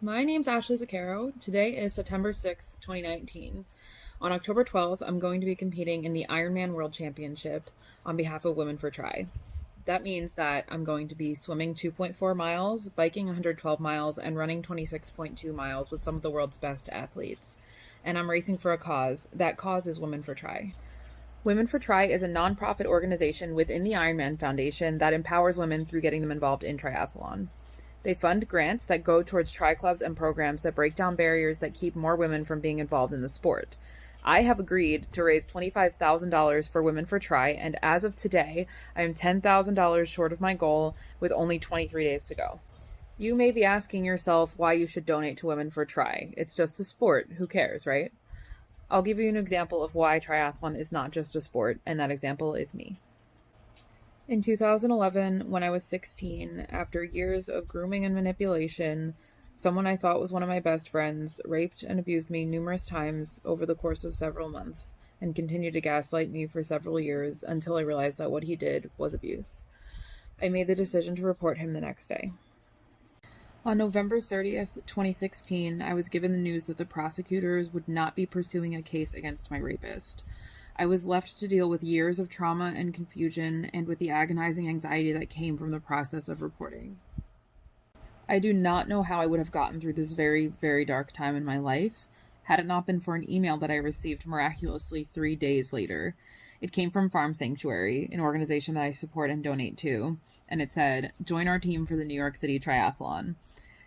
My name's Ashley Zaccaro. Today is September 6th, 2019. On October 12th, I'm going to be competing in the IRONMAN World Championship on behalf of Women for Tri. That means that I'm going to be swimming 2.4 miles, biking 112 miles, and running 26.2 miles with some of the world's best athletes. And I'm racing for a cause. That cause is Women for Tri. Women for Tri is a nonprofit organization within the Ironman Foundation that empowers women through getting them involved in triathlon. They fund grants that go towards tri clubs and programs that break down barriers that keep more women from being involved in the sport. I have agreed to raise $25,000 for Women for Tri, and as of today, I am $10,000 short of my goal with only 23 days to go. You may be asking yourself why you should donate to Women for Tri. It's just a sport. Who cares, right? I'll give you an example of why triathlon is not just a sport, and that example is me. In 2011, when I was 16, after years of grooming and manipulation, someone I thought was one of my best friends raped and abused me numerous times over the course of several months and continued to gaslight me for several years until I realized that what he did was abuse. I made the decision to report him the next day. On November 30th, 2016, I was given the news that the prosecutors would not be pursuing a case against my rapist. I was left to deal with years of trauma and confusion and with the agonizing anxiety that came from the process of reporting. I do not know how I would have gotten through this very, very dark time in my life had it not been for an email that I received miraculously 3 days later. It came from Farm Sanctuary, an organization that I support and donate to, and it said, "Join our team for the New York City Triathlon."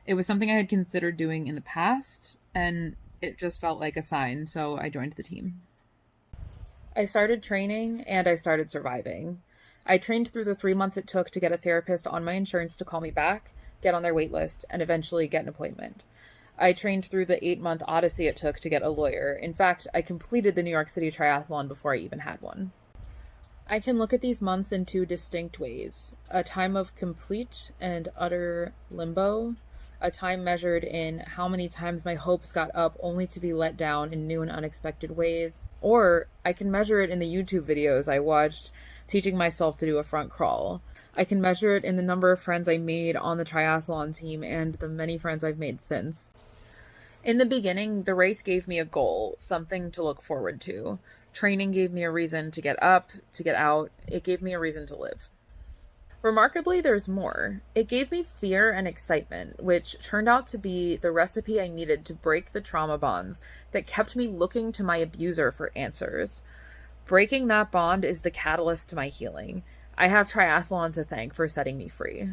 It was something I had considered doing in the past, and it just felt like a sign, so I joined the team. I started training and I started surviving. I trained through the 3 months it took to get a therapist on my insurance to call me back, get on their wait list, and eventually get an appointment. I trained through the 8-month odyssey it took to get a lawyer. In fact, I completed the New York City Triathlon before I even had one. I can look at these months in two distinct ways: a time of complete and utter limbo, a time measured in how many times my hopes got up only to be let down in new and unexpected ways. Or I can measure it in the YouTube videos I watched teaching myself to do a front crawl. I can measure it in the number of friends I made on the triathlon team and the many friends I've made since. In the beginning, the race gave me a goal, something to look forward to. Training gave me a reason to get up, to get out. It gave me a reason to live. Remarkably, there's more. It gave me fear and excitement, which turned out to be the recipe I needed to break the trauma bonds that kept me looking to my abuser for answers. Breaking that bond is the catalyst to my healing. I have triathlon to thank for setting me free.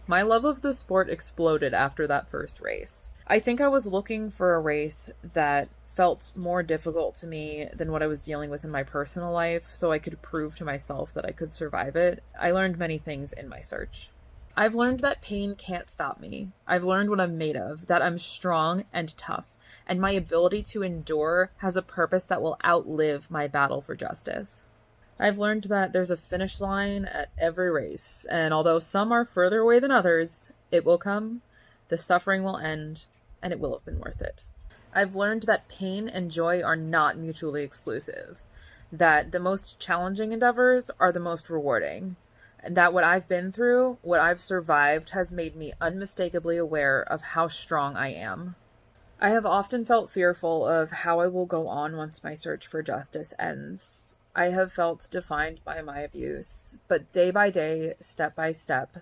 My love of the sport exploded after that first race. I think I was looking for a race that felt more difficult to me than what I was dealing with in my personal life, so I could prove to myself that I could survive it. I learned many things in my search. I've learned that pain can't stop me. I've learned what I'm made of, that I'm strong and tough, and my ability to endure has a purpose that will outlive my battle for justice. I've learned that there's a finish line at every race, and although some are further away than others, it will come, the suffering will end, and it will have been worth it. I've learned that pain and joy are not mutually exclusive, that the most challenging endeavors are the most rewarding, and that what I've been through, what I've survived, has made me unmistakably aware of how strong I am. I have often felt fearful of how I will go on once my search for justice ends. I have felt defined by my abuse, but day by day, step by step,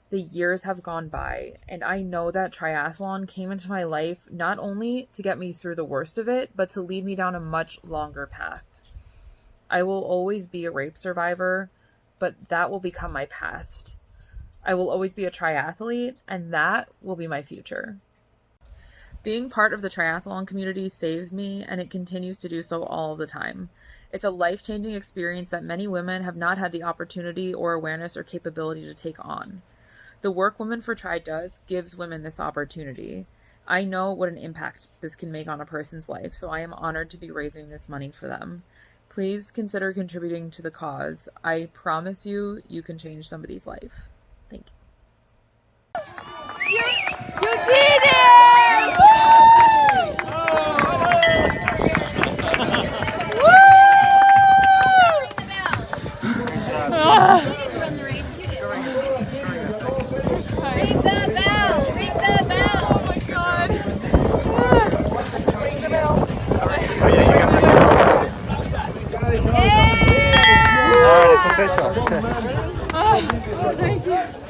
the years have gone by, and I know that triathlon came into my life not only to get me through the worst of it, but to lead me down a much longer path. I will always be a rape survivor, but that will become my past. I will always be a triathlete, and that will be my future. Being part of the triathlon community saved me, and it continues to do so all the time. It's a life-changing experience that many women have not had the opportunity or awareness or capability to take on. The work Women for Tri does gives women this opportunity. I know what an impact this can make on a person's life, so I am honored to be raising this money for them. Please consider contributing to the cause. I promise you, you can change somebody's life. Thank you. You did it! Woo! Run the race. You did. Ring the bell! Ring the bell! official. Oh, thank you.